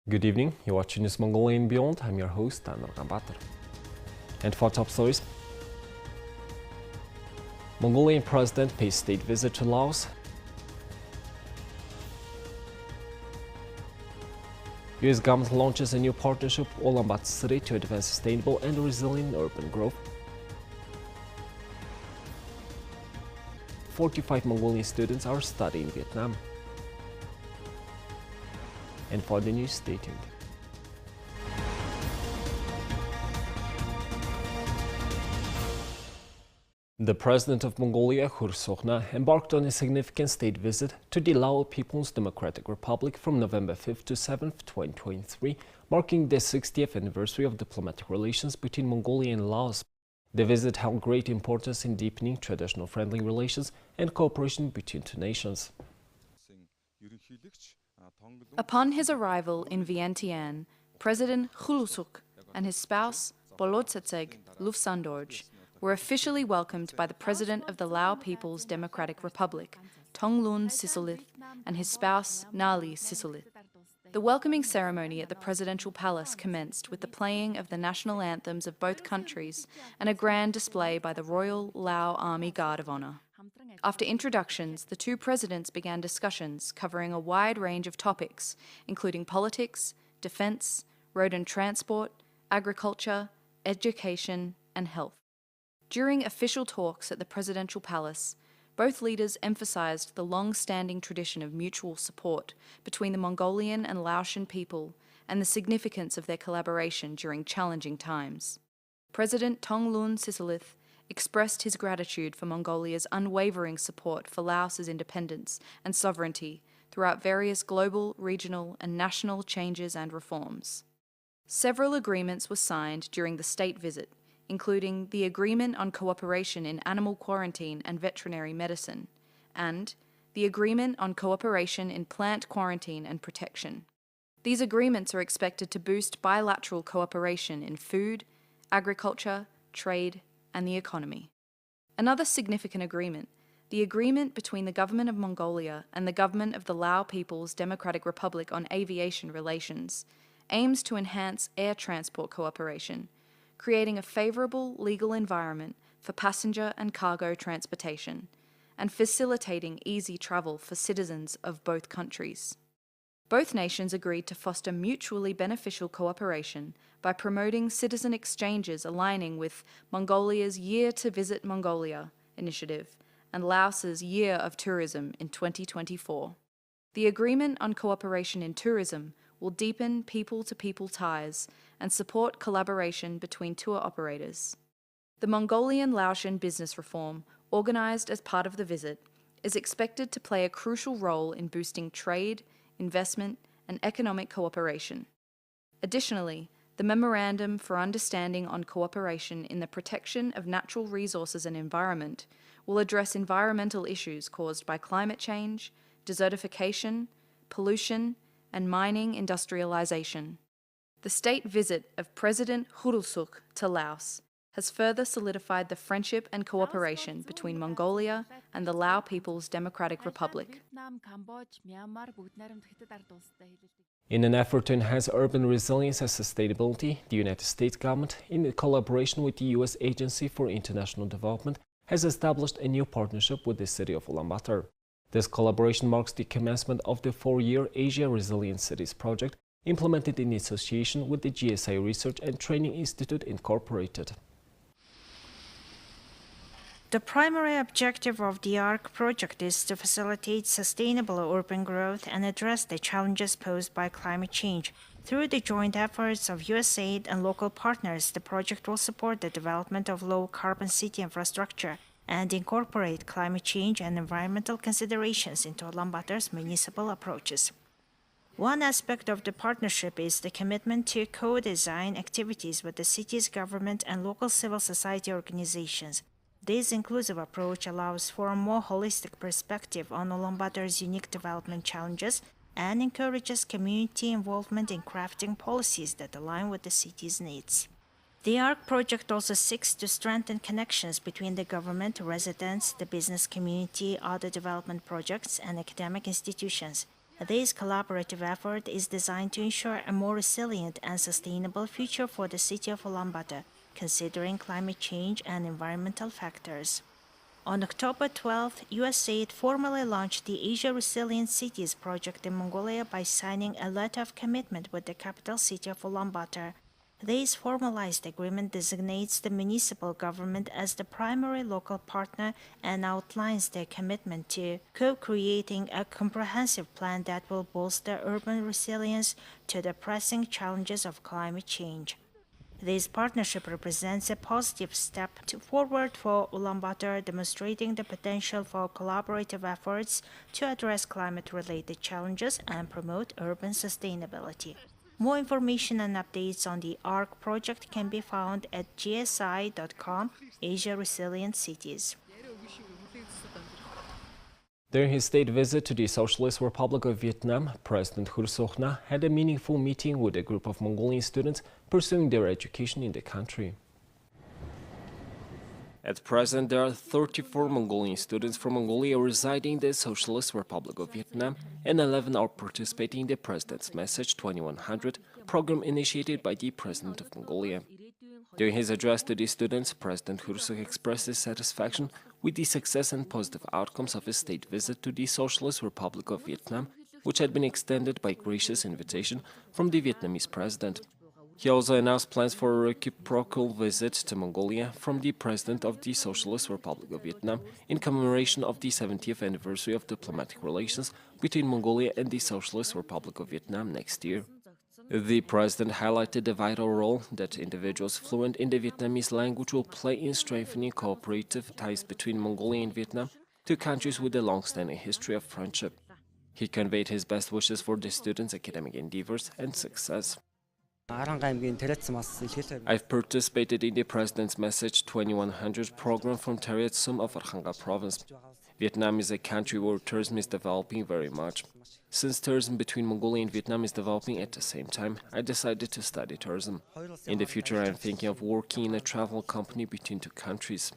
Good evening, you're watching Mnb Beyond. I'm your host, Anur Gambatar. And for top stories, Mongolian president pays state visit to Laos. US government launches a new partnership with Ulaanbaatar city to advance sustainable and resilient urban growth. 45 Mongolian students are studying in Vietnam. And for the news, stay tuned. The president of Mongolia, Khursokhna, embarked on a significant state visit to the Lao People's Democratic Republic from November 5th to 7th, 2023, marking the 60th anniversary of diplomatic relations between Mongolia and Laos. The visit held great importance in deepening traditional friendly relations and cooperation between two nations. Upon his arrival in Vientiane, President Khurelsukh and his spouse, Bolotsatseg Lufsandorj, were officially welcomed by the President of the Lao People's Democratic Republic, Thonglun Sisoulith, and his spouse, Nali Sisoulith. The welcoming ceremony at the Presidential Palace commenced with the playing of the national anthems of both countries and a grand display by the Royal Lao Army Guard of Honor. After introductions, the two presidents began discussions covering a wide range of topics, including politics, defense, road and transport, agriculture, education, and health. During official talks at the Presidential Palace, both leaders emphasized the long-standing tradition of mutual support between the Mongolian and Laotian people and the significance of their collaboration during challenging times. President Thonglun Sisoulith expressed his gratitude for Mongolia's unwavering support for Laos's independence and sovereignty throughout various global, regional, and national changes and reforms. Several agreements were signed during the state visit, including the Agreement on Cooperation in Animal Quarantine and Veterinary Medicine, and the Agreement on Cooperation in Plant Quarantine and Protection. These agreements are expected to boost bilateral cooperation in food, agriculture, trade, and the economy. Another significant agreement, the agreement between the Government of Mongolia and the Government of the Lao People's Democratic Republic on aviation relations, aims to enhance air transport cooperation, creating a favorable legal environment for passenger and cargo transportation, and facilitating easy travel for citizens of both countries. Both nations agreed to foster mutually beneficial cooperation by promoting citizen exchanges aligning with Mongolia's Year to Visit Mongolia initiative and Laos's Year of Tourism in 2024. The Agreement on Cooperation in Tourism will deepen people-to-people ties and support collaboration between tour operators. The Mongolian-Laotian business reform, organized as part of the visit, is expected to play a crucial role in boosting trade, investment, and economic cooperation. Additionally, the Memorandum for Understanding on Cooperation in the Protection of Natural Resources and Environment will address environmental issues caused by climate change, desertification, pollution, and mining industrialization. The state visit of President Khurelsukh to Laos has further solidified the friendship and cooperation between Mongolia and the Lao People's Democratic Republic. In an effort to enhance urban resilience and sustainability, the United States government, in collaboration with the U.S. Agency for International Development, has established a new partnership with the city of Ulaanbaatar. This collaboration marks the commencement of the 4-year Asia Resilient Cities project, implemented in association with the GSI Research and Training Institute Incorporated. The primary objective of the ARC project is to facilitate sustainable urban growth and address the challenges posed by climate change. Through the joint efforts of USAID and local partners, the project will support the development of low-carbon city infrastructure and incorporate climate change and environmental considerations into Ulaanbaatar's municipal approaches. One aspect of the partnership is the commitment to co-design activities with the city's government and local civil society organizations. This inclusive approach allows for a more holistic perspective on Ulaanbaatar's unique development challenges and encourages community involvement in crafting policies that align with the city's needs. The ARC project also seeks to strengthen connections between the government, residents, the business community, other development projects, and academic institutions. This collaborative effort is designed to ensure a more resilient and sustainable future for the city of Ulaanbaatar, considering climate change and environmental factors. On October 12th, USAID formally launched the Asia Resilient Cities project in Mongolia by signing a letter of commitment with the capital city of Ulaanbaatar. This formalized agreement designates the municipal government as the primary local partner and outlines their commitment to co-creating a comprehensive plan that will bolster urban resilience to the pressing challenges of climate change. This partnership represents a positive step forward for Ulaanbaatar, demonstrating the potential for collaborative efforts to address climate-related challenges and promote urban sustainability. More information and updates on the ARC project can be found at gsi.com, Asia Resilient Cities. During his state visit to the Socialist Republic of Vietnam, President Hur Sok Na had a meaningful meeting with a group of Mongolian students pursuing their education in the country. At present, there are 34 Mongolian students from Mongolia residing in the Socialist Republic of Vietnam, and 11 are participating in the President's Message 2100 program initiated by the President of Mongolia. During his address to these students, President Hur Sok expressed his satisfaction with the success and positive outcomes of his state visit to the Socialist Republic of Vietnam, which had been extended by gracious invitation from the Vietnamese president. He also announced plans for a reciprocal visit to Mongolia from the President of the Socialist Republic of Vietnam in commemoration of the 70th anniversary of diplomatic relations between Mongolia and the Socialist Republic of Vietnam next year. The President highlighted the vital role that individuals fluent in the Vietnamese language will play in strengthening cooperative ties between Mongolia and Vietnam, two countries with a long-standing history of friendship. He conveyed his best wishes for the students' academic endeavors and success. I've participated in the President's Message 2100 program from Tariat Sum of Arkhanga province. Vietnam is a country where tourism is developing very much. Since tourism between Mongolia and Vietnam is developing at the same time, I decided to study tourism. In the future, I am thinking of working in a travel company between two countries.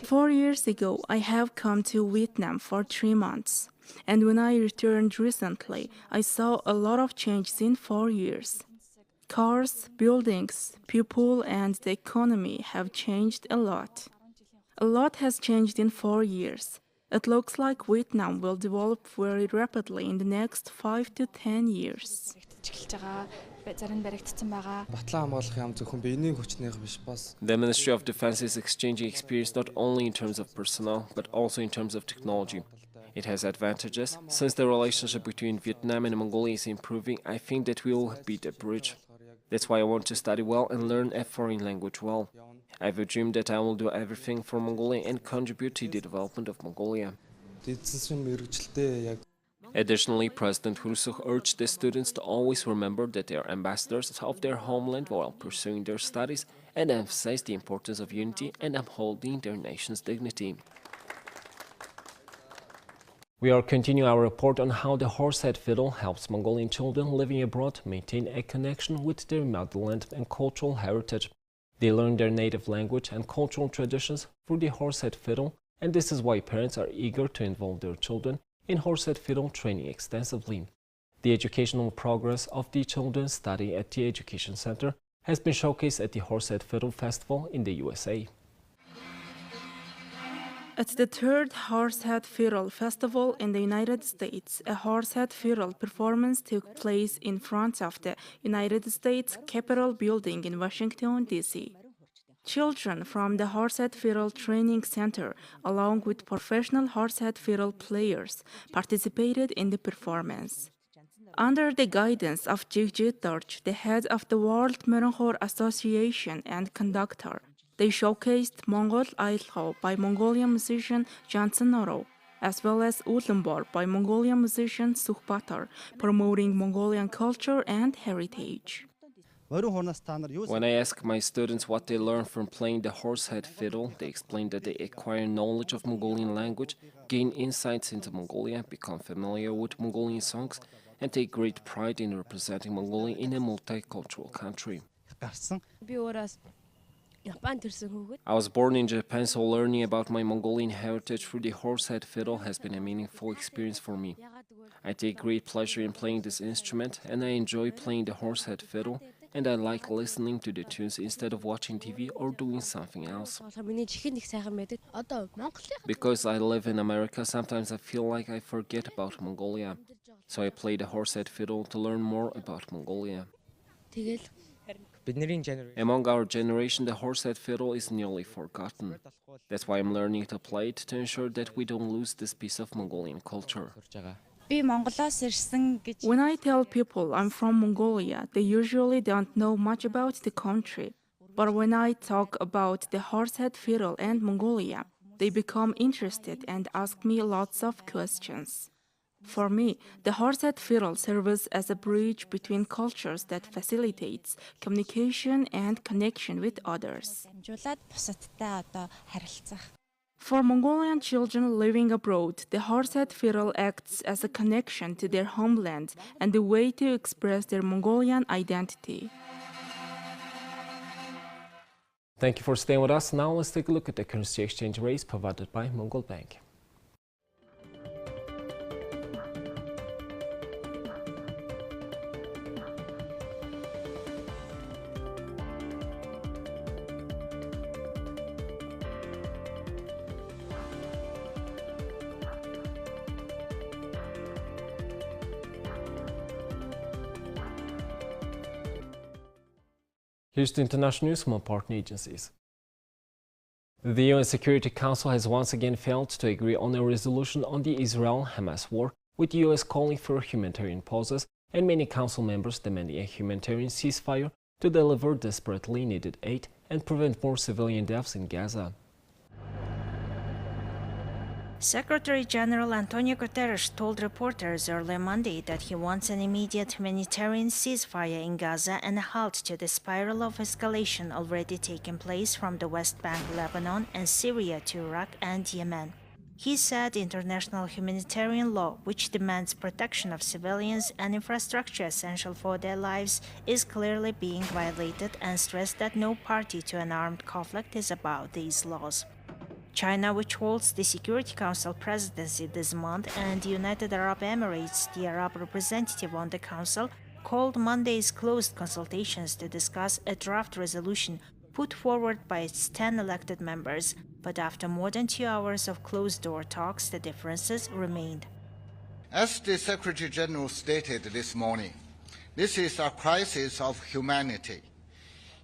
4 years ago, I have come to Vietnam for 3 months. And when I returned recently, I saw a lot of changes in 4 years. Cars, buildings, people, and the economy have changed a lot. A lot has changed in 4 years. It looks like Vietnam will develop very rapidly in the next 5 to 10 years. The Ministry of Defense is exchanging experience not only in terms of personnel, but also in terms of technology. It has advantages. Since the relationship between Vietnam and Mongolia is improving, I think that we will beat the bridge. That's why I want to study well and learn a foreign language well. I have a dream that I will do everything for Mongolia and contribute to the development of Mongolia. Additionally, President Hur Sok urged the students to always remember that they are ambassadors of their homeland while pursuing their studies and emphasize the importance of unity and upholding their nation's dignity. We are continuing our report on how the horsehead fiddle helps Mongolian children living abroad maintain a connection with their motherland and cultural heritage. They learn their native language and cultural traditions through the horsehead fiddle, and this is why parents are eager to involve their children in horsehead fiddle training extensively. The educational progress of the children's study at the Education Center has been showcased at the Horsehead Fiddle Festival in the USA. At the third Horsehead Fiddle Festival in the United States, a horsehead fiddle performance took place in front of the United States Capitol building in Washington, D.C. Children from the Horsehead Fiddle Training Center, along with professional horsehead fiddle players, participated in the performance. Under the guidance of Jigjit Dorj, the head of the World Meronkhor Association and conductor, they showcased Mongol Ailho by Mongolian musician Jansen Oro, as well as Utlambor by Mongolian musician Sukhbatar, promoting Mongolian culture and heritage. When I ask my students what they learn from playing the horsehead fiddle, they explain that they acquire knowledge of Mongolian language, gain insights into Mongolia, become familiar with Mongolian songs, and take great pride in representing Mongolia in a multicultural country. I was born in Japan, so learning about my Mongolian heritage through the horsehead fiddle has been a meaningful experience for me. I take great pleasure in playing this instrument, and I enjoy playing the horsehead fiddle, and I like listening to the tunes instead of watching TV or doing something else. Because I live in America, sometimes I feel like I forget about Mongolia, so I play the horsehead fiddle to learn more about Mongolia. Among our generation, the horsehead fiddle is nearly forgotten. That's why I'm learning to play it to ensure that we don't lose this piece of Mongolian culture. When I tell people I'm from Mongolia, they usually don't know much about the country. But when I talk about the horsehead fiddle and Mongolia, they become interested and ask me lots of questions. For me, the horsehead fiddle serves as a bridge between cultures that facilitates communication and connection with others. For Mongolian children living abroad, the horsehead fiddle acts as a connection to their homeland and a way to express their Mongolian identity. Thank you for staying with us. Now let's take a look at the currency exchange rates provided by Mongol Bank. Here's the international news from our partner agencies. The UN Security Council has once again failed to agree on a resolution on the Israel-Hamas war, with the US calling for humanitarian pauses and many council members demanding a humanitarian ceasefire to deliver desperately needed aid and prevent more civilian deaths in Gaza. Secretary General Antonio Guterres told reporters early Monday that he wants an immediate humanitarian ceasefire in Gaza and a halt to the spiral of escalation already taking place from the West Bank, Lebanon, and Syria to Iraq and Yemen. He said international humanitarian law, which demands protection of civilians and infrastructure essential for their lives, is clearly being violated, and stressed that no party to an armed conflict is above these laws. China, which holds the Security Council presidency this month, and the United Arab Emirates, the Arab representative on the Council, called Monday's closed consultations to discuss a draft resolution put forward by its 10 elected members, but after more than 2 hours of closed-door talks, the differences remained. As the Secretary General stated this morning, this is a crisis of humanity.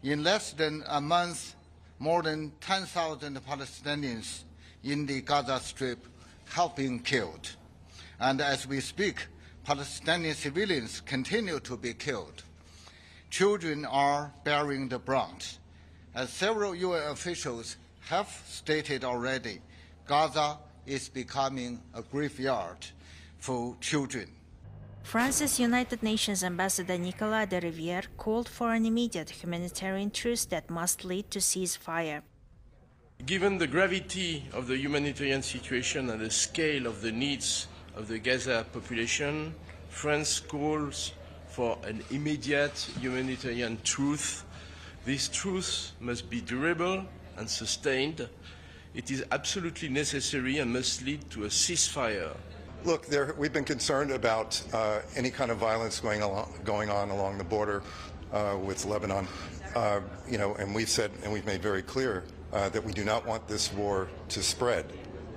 In less than a month, more than 10,000 Palestinians in the Gaza Strip have been killed. And as we speak, Palestinian civilians continue to be killed. Children are bearing the brunt. As several UN officials have stated already, Gaza is becoming a graveyard for children. France's United Nations Ambassador Nicolas de Rivière called for an immediate humanitarian truce that must lead to ceasefire. Given the gravity of the humanitarian situation and the scale of the needs of the Gaza population, France calls for an immediate humanitarian truce. This truce must be durable and sustained. It is absolutely necessary and must lead to a ceasefire. Look, we've been concerned about any kind of violence going on along the border with Lebanon, and we've said and we've made very clear that we do not want this war to spread.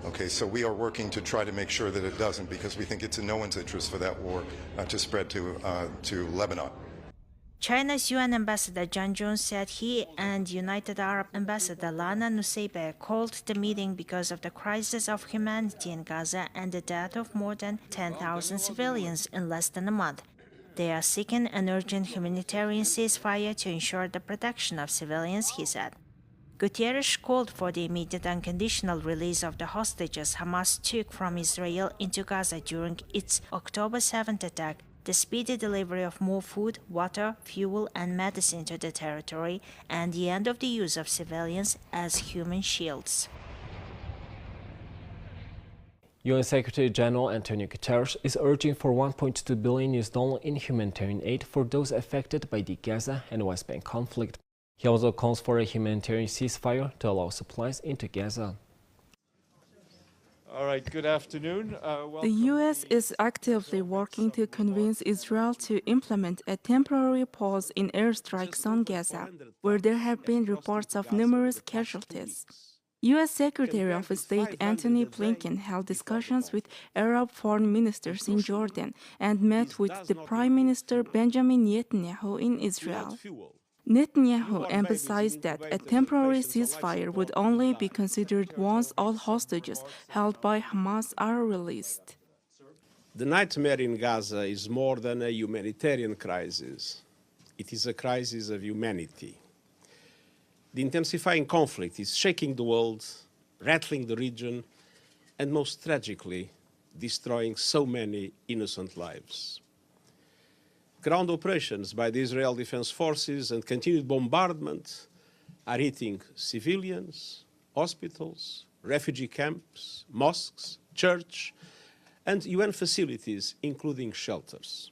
Okay, so we are working to try to make sure that it doesn't, because we think it's in no one's interest for that war to spread to Lebanon. China's UN Ambassador Zhang Jun said he and United Arab Ambassador Lana Nusseibeh called the meeting because of the crisis of humanity in Gaza and the death of more than 10,000 civilians in less than a month. They are seeking an urgent humanitarian ceasefire to ensure the protection of civilians, he said. Guterres called for the immediate unconditional release of the hostages Hamas took from Israel into Gaza during its October 7th attack, the speedy delivery of more food, water, fuel, and medicine to the territory, and the end of the use of civilians as human shields. UN Secretary General Antonio Guterres is urging for $1.2 billion in humanitarian aid for those affected by the Gaza and West Bank conflict. He also calls for a humanitarian ceasefire to allow supplies into Gaza. All right, good afternoon. The U.S. is actively working to convince Israel to implement a temporary pause in airstrikes on Gaza, where there have been reports of numerous casualties. U.S. Secretary of State Antony Blinken held discussions with Arab foreign ministers in Jordan and met with the Prime Minister Benjamin Netanyahu in Israel. Netanyahu emphasized that a temporary ceasefire would only be considered once all hostages held by Hamas are released. The nightmare in Gaza is more than a humanitarian crisis. It is a crisis of humanity. The intensifying conflict is shaking the world, rattling the region, and most tragically, destroying so many innocent lives. Ground operations by the Israel Defense Forces and continued bombardment are hitting civilians, hospitals, refugee camps, mosques, church, and UN facilities, including shelters.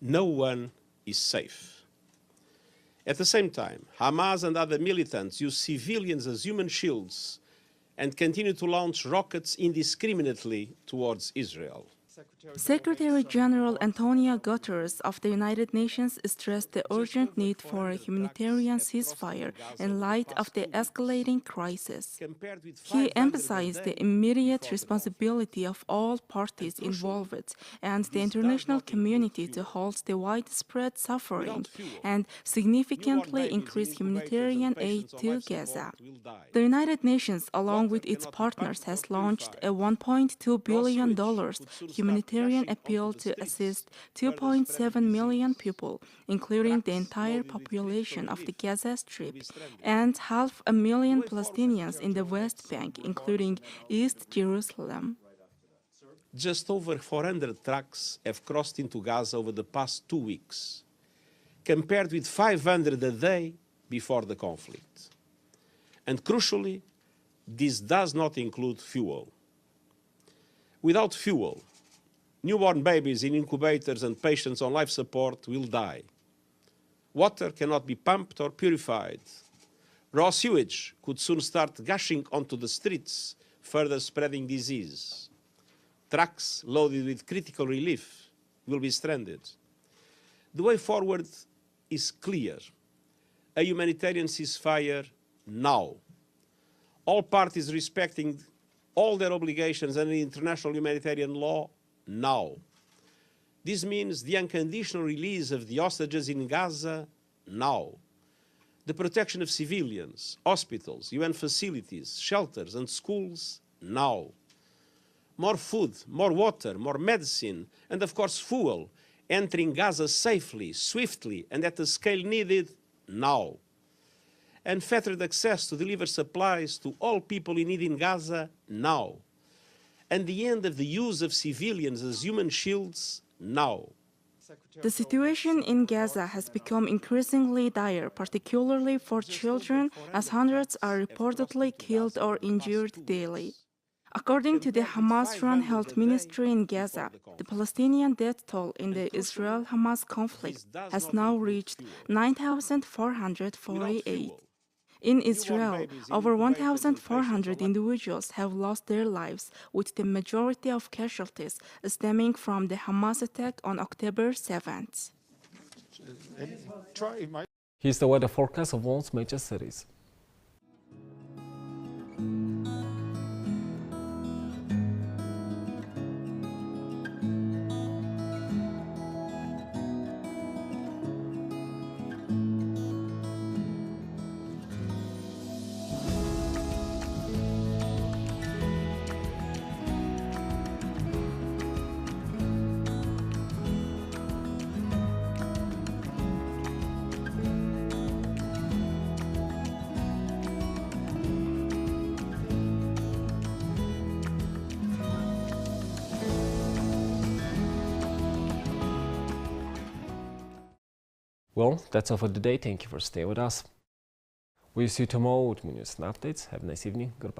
No one is safe. At the same time, Hamas and other militants use civilians as human shields and continue to launch rockets indiscriminately towards Israel. Secretary General Antonio Guterres of the United Nations stressed the urgent need for a humanitarian ceasefire in light of the escalating crisis. He emphasized the immediate responsibility of all parties involved and the international community to halt the widespread suffering and significantly increase humanitarian aid to Gaza. The United Nations, along with its partners, has launched a $1.2 billion humanitarian appeal to assist 2.7 million people, including the entire population of the Gaza Strip, and 500,000 Palestinians in the West Bank, including East Jerusalem. Just over 400 trucks have crossed into Gaza over the past 2 weeks, compared with 500 a day before the conflict. And crucially, this does not include fuel. Without fuel, newborn babies in incubators and patients on life support will die. Water cannot be pumped or purified. Raw sewage could soon start gushing onto the streets, further spreading disease. Trucks loaded with critical relief will be stranded. The way forward is clear. A humanitarian ceasefire now. All parties respecting all their obligations under international humanitarian law now. This means the unconditional release of the hostages in Gaza now. The protection of civilians, hospitals, UN facilities, shelters and schools now. More food, more water, more medicine, and of course fuel entering Gaza safely, swiftly, and at the scale needed now. Unfettered access to deliver supplies to all people in need in Gaza now. And the end of the use of civilians as human shields now. The situation in Gaza has become increasingly dire, particularly for children, as hundreds are reportedly killed or injured daily. According to the Hamas-run health ministry in Gaza, the Palestinian death toll in the Israel-Hamas conflict has now reached 9,448. In Israel, over 1,400 individuals have lost their lives, with the majority of casualties stemming from the Hamas attack on October 7th. Here's the weather forecast of world's major cities. Well, that's all for today. Thank you for staying with us. We'll see you tomorrow with more news and updates. Have a nice evening. Goodbye.